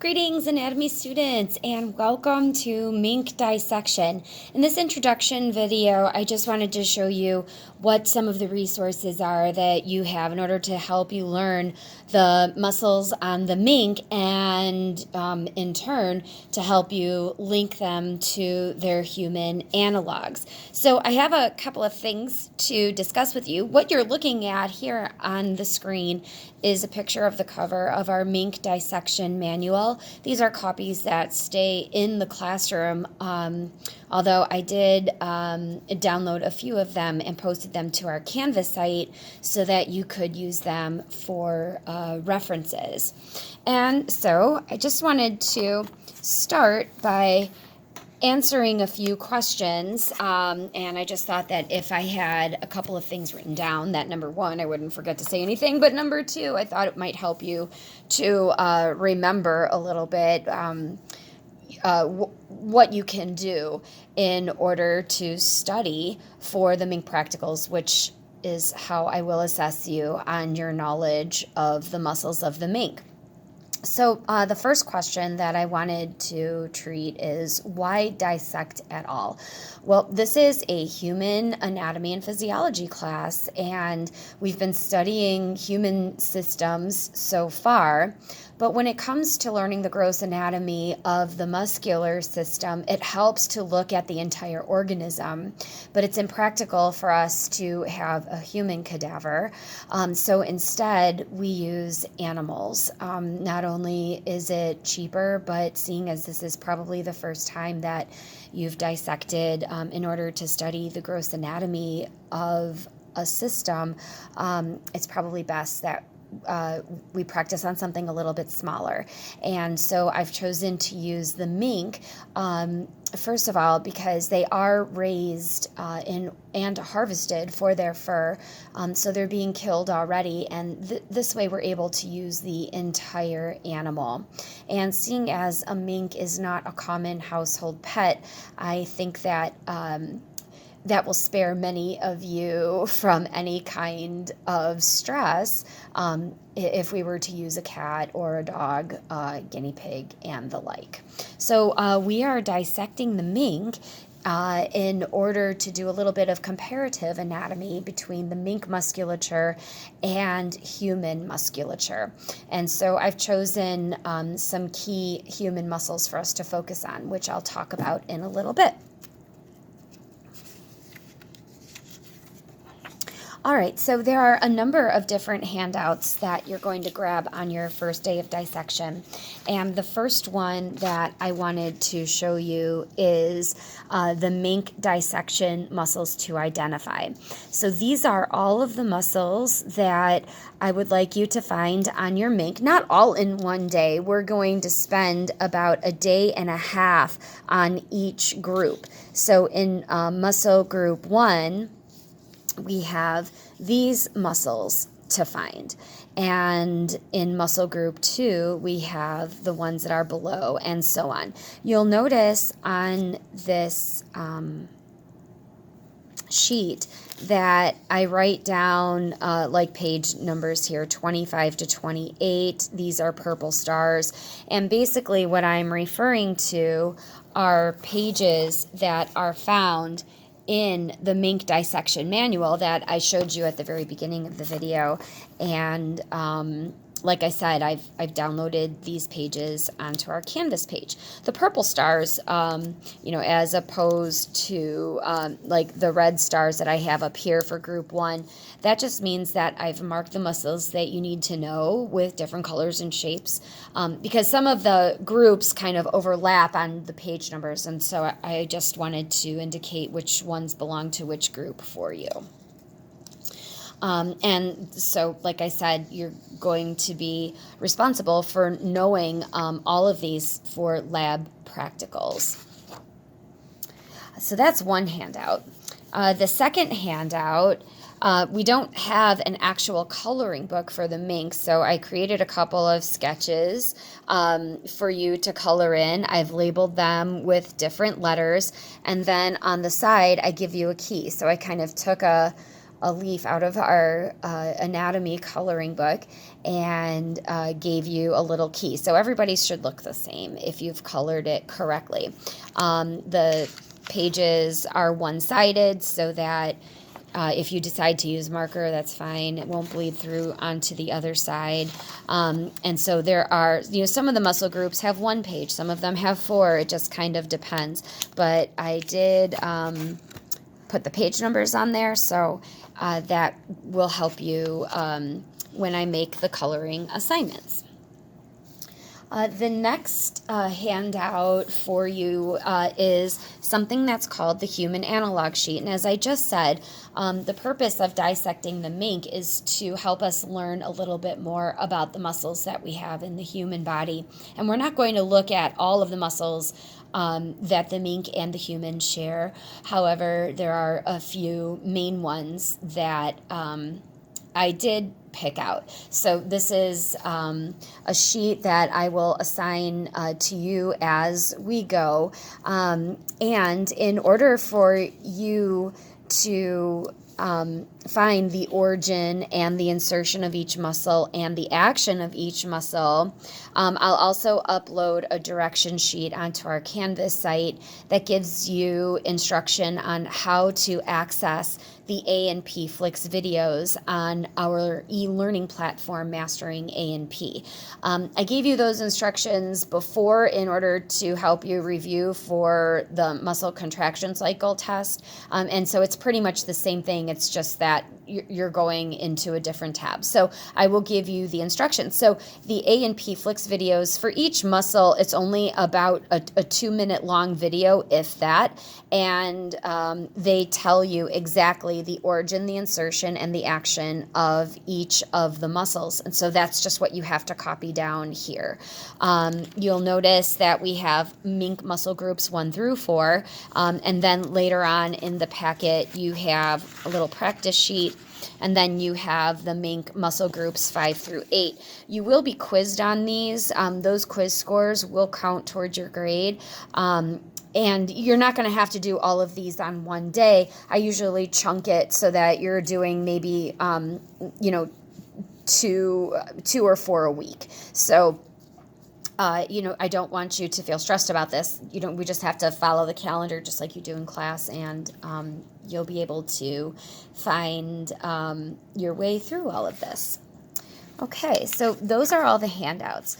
Greetings, anatomy students, and welcome to Mink Dissection. In this introduction video, I just wanted to show you what some of the resources are that you have in order to help you learn the muscles on the mink and in turn to help you link them to their human analogs. So I have a couple of things to discuss with you. What you're looking at here on the screen is a picture of the cover of our Mink Dissection Manual. These are copies that stay in the classroom, although I did download a few of them and posted them to our Canvas site so that you could use them for references. And so I just wanted to start by answering a few questions, and I just thought that if I had a couple of things written down, that number one, I wouldn't forget to say anything, but number two, I thought it might help you to remember a little bit what you can do in order to study for the Mink Practicals, which is how I will assess you on your knowledge of the muscles of the mink. So the first question that I wanted to treat is, why dissect at all? Well, this is a human anatomy and physiology class, and we've been studying human systems so far. But when it comes to learning the gross anatomy of the muscular system, it helps to look at the entire organism. But it's impractical for us to have a human cadaver. So instead, we use animals. Not only is it cheaper, but seeing as this is probably the first time that you've dissected in order to study the gross anatomy of a system, it's probably best that we practice on something a little bit smaller. And so I've chosen to use the mink, first of all, because they are raised and harvested for their fur. So they're being killed already. And this way we're able to use the entire animal. And seeing as a mink is not a common household pet, I think that that will spare many of you from any kind of stress if we were to use a cat or a dog, guinea pig, and the like. So we are dissecting the mink in order to do a little bit of comparative anatomy between the mink musculature and human musculature. And so I've chosen some key human muscles for us to focus on, which I'll talk about in a little bit. All right, so there are a number of different handouts that you're going to grab on your first day of dissection. And the first one that I wanted to show you is the Mink Dissection Muscles to Identify. So these are all of the muscles that I would like you to find on your mink, not all in one day. We're going to spend about a day and a half on each group. So in muscle group 1, we have these muscles to find. And in muscle group 2, we have the ones that are below, and so on. You'll notice on this sheet that I write down like page numbers here, 25 to 28. These are purple stars. And basically what I'm referring to are pages that are found in the Mink Dissection Manual that I showed you at the very beginning of the video. And like I said, I've downloaded these pages onto our Canvas page. The purple stars, as opposed to like the red stars that I have up here for group 1, that just means that I've marked the muscles that you need to know with different colors and shapes, because some of the groups kind of overlap on the page numbers, and so I just wanted to indicate which ones belong to which group for you. And so, like I said, you're going to be responsible for knowing all of these for lab practicals. So that's one handout. The second handout, we don't have an actual coloring book for the mink, so I created a couple of sketches for you to color in. I've labeled them with different letters, and then on the side I give you a key. So I kind of took a a leaf out of our anatomy coloring book and gave you a little key. So everybody should look the same if you've colored it correctly. The pages are one-sided so that if you decide to use marker, that's fine. It won't bleed through onto the other side. And so there are, some of the muscle groups have one page. Some of them have 4. It just kind of depends. But I did put the page numbers on there, so that will help you when I make the coloring assignments. The next handout for you is something that's called the human analog sheet. And as I just said, the purpose of dissecting the mink is to help us learn a little bit more about the muscles that we have in the human body. And we're not going to look at all of the muscles that the mink and the human share. However, there are a few main ones that I did pick out. So this is a sheet that I will assign to you as we go. And in order for you to find the origin and the insertion of each muscle and the action of each muscle, I'll also upload a direction sheet onto our Canvas site that gives you instruction on how to access the A&P Flicks videos on our e-learning platform, Mastering A&P. I gave you those instructions before in order to help you review for the muscle contraction cycle test. And so it's pretty much the same thing. It's just that you're going into a different tab. So I will give you the instructions. So the A&P Flicks videos for each muscle, it's only about a 2-minute long video, if that. And they tell you exactly the origin, the insertion, and the action of each of the muscles. And so that's just what you have to copy down here. You'll notice that we have mink muscle groups 1 through 4. And then later on in the packet, you have a little practice sheet. And then you have the mink muscle groups 5 through 8. You will be quizzed on these. Those quiz scores will count towards your grade. And you're not going to have to do all of these on one day. I usually chunk it so that you're doing maybe, 2 or 4 a week. So, I don't want you to feel stressed about this. We just have to follow the calendar just like you do in class, and you'll be able to find your way through all of this. Okay, so those are all the handouts.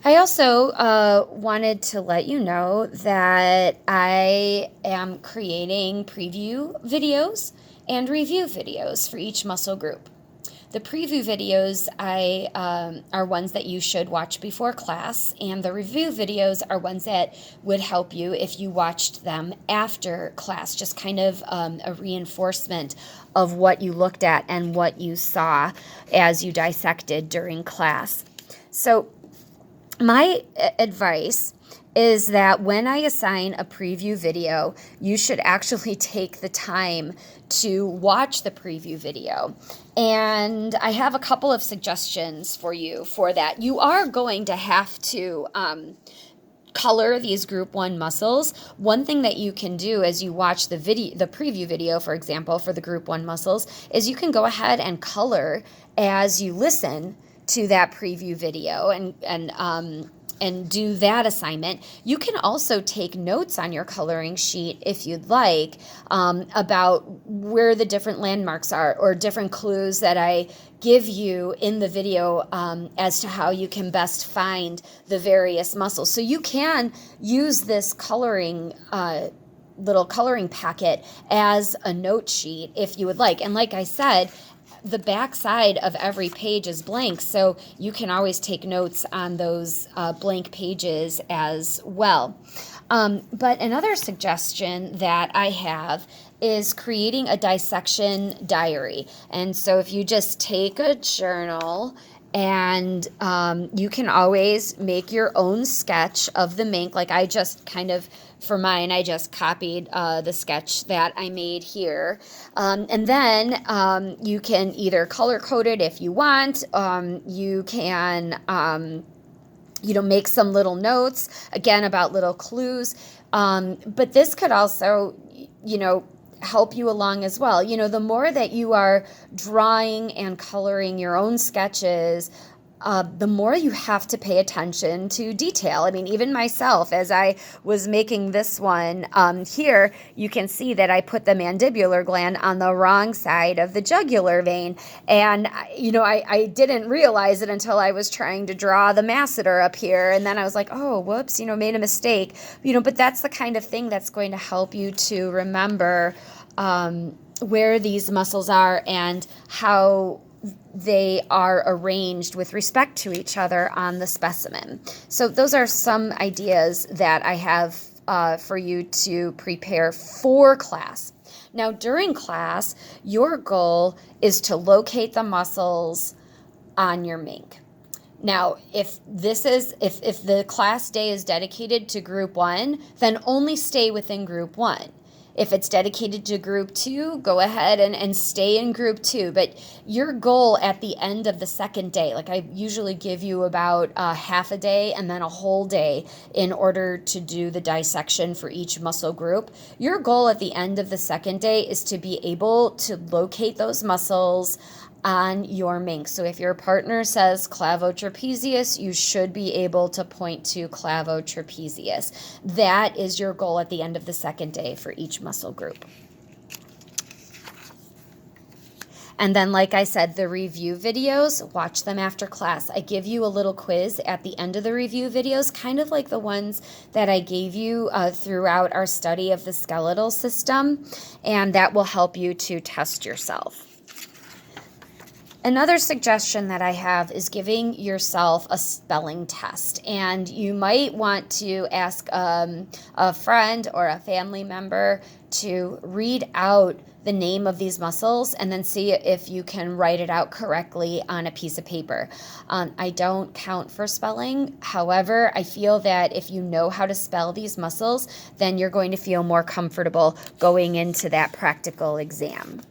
I also wanted to let you know that I am creating preview videos and review videos for each muscle group. The preview videos are ones that you should watch before class, and the review videos are ones that would help you if you watched them after class, just kind of a reinforcement of what you looked at and what you saw as you dissected during class. So my advice is that when I assign a preview video, you should actually take the time to watch the preview video. And I have a couple of suggestions for you for that. You are going to have to color these group 1 muscles. One thing that you can do as you watch the preview video, for example, for the group 1 muscles, is you can go ahead and color as you listen to that preview video and do that assignment. You can also take notes on your coloring sheet if you'd like about where the different landmarks are or different clues that I give you in the video as to how you can best find the various muscles. So you can use this coloring little coloring packet as a note sheet if you would like. And like I said, the back side of every page is blank, so you can always take notes on those blank pages as well. But another suggestion that I have is creating a dissection diary. And so if you just take a journal and you can always make your own sketch of the mink. Like I just kind of, for mine, I just copied the sketch that I made here. And then you can either color code it if you want. You can, make some little notes, again, about little clues. But this could also, help you along as well. You know, the more that you are drawing and coloring your own sketches, the more you have to pay attention to detail. I mean, even myself, as I was making this one here, you can see that I put the mandibular gland on the wrong side of the jugular vein. And, you know, I didn't realize it until I was trying to draw the masseter up here. And then I was like, oh, whoops, you know, made a mistake. You know, but that's the kind of thing that's going to help you to remember where these muscles are and how they are arranged with respect to each other on the specimen. So those are some ideas that I have for you to prepare for class. Now, during class, your goal is to locate the muscles on your mink. Now, if the class day is dedicated to group 1, then only stay within group 1. If it's dedicated to group 2, go ahead and stay in group 2. But your goal at the end of the second day, like I usually give you about half a day and then a whole day in order to do the dissection for each muscle group. Your goal at the end of the second day is to be able to locate those muscles on your mink. So if your partner says clavotrapezius, you should be able to point to clavotrapezius. That is your goal at the end of the second day for each muscle group. And then, like I said, the review videos, watch them after class. I give you a little quiz at the end of the review videos, kind of like the ones that I gave you throughout our study of the skeletal system, and that will help you to test yourself. Another suggestion that I have is giving yourself a spelling test, and you might want to ask a friend or a family member to read out the name of these muscles and then see if you can write it out correctly on a piece of paper. I don't count for spelling. However, I feel that if you know how to spell these muscles, then you're going to feel more comfortable going into that practical exam.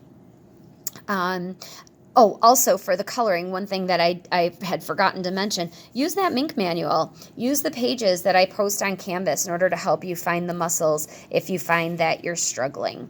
Oh, also for the coloring, one thing that I had forgotten to mention, use that Mink Manual. Use the pages that I post on Canvas in order to help you find the muscles if you find that you're struggling.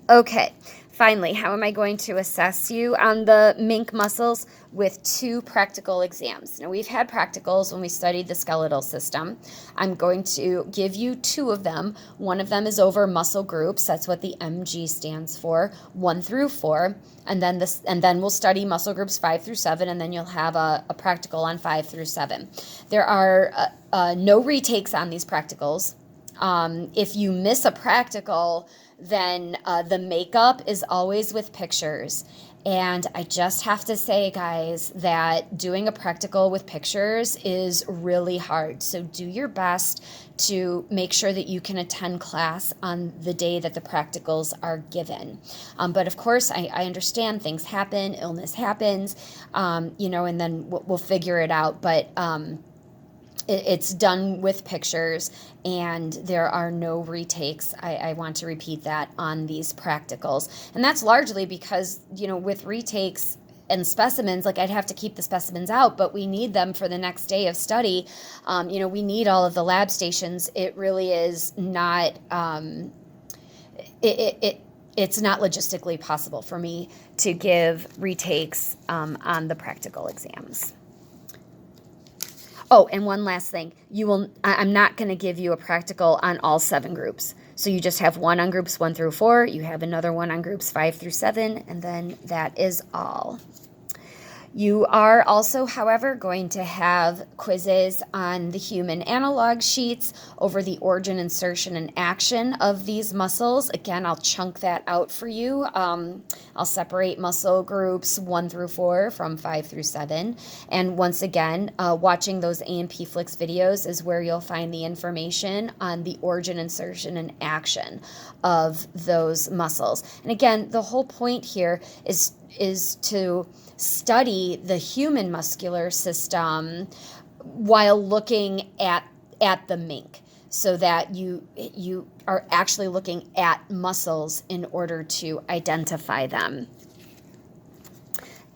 Okay, finally, how am I going to assess you on the Mink muscles? With 2 practical exams. Now, we've had practicals when we studied the skeletal system. I'm going to give you 2 of them. One of them is over muscle groups. That's what the MG stands for, 1 through 4. And then we'll study muscle groups 5 through 7, and then you'll have a practical on 5 through 7. There are no retakes on these practicals. If you miss a practical, then the makeup is always with pictures. And I just have to say, guys, that doing a practical with pictures is really hard. So do your best to make sure that you can attend class on the day that the practicals are given. But of course, I understand things happen, illness happens, and then we'll figure it out. But it's done with pictures, and there are no retakes. I want to repeat that on these practicals. And that's largely because, with retakes and specimens, like I'd have to keep the specimens out, but we need them for the next day of study. We need all of the lab stations. It really is not, it's not logistically possible for me to give retakes on the practical exams. Oh, and one last thing. I'm not going to give you a practical on all 7 groups. So you just have one on groups 1 through 4. You have another one on groups 5 through 7, and then that is all. You are also, however, going to have quizzes on the human analog sheets over the origin, insertion, and action of these muscles. Again, I'll chunk that out for you. I'll separate muscle groups 1 through 4 from 5 through 7. And once again, watching those A&P Flicks videos is where you'll find the information on the origin, insertion, and action of those muscles. And again, the whole point here is to study the human muscular system while looking at the mink, so that you are actually looking at muscles in order to identify them.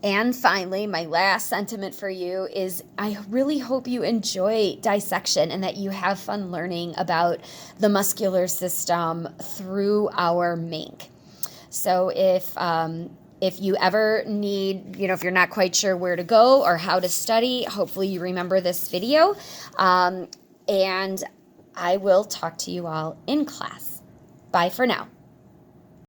And finally, my last sentiment for you is I really hope you enjoy dissection and that you have fun learning about the muscular system through our mink. So if you ever need, if you're not quite sure where to go or how to study, hopefully you remember this video. And I will talk to you all in class. Bye for now.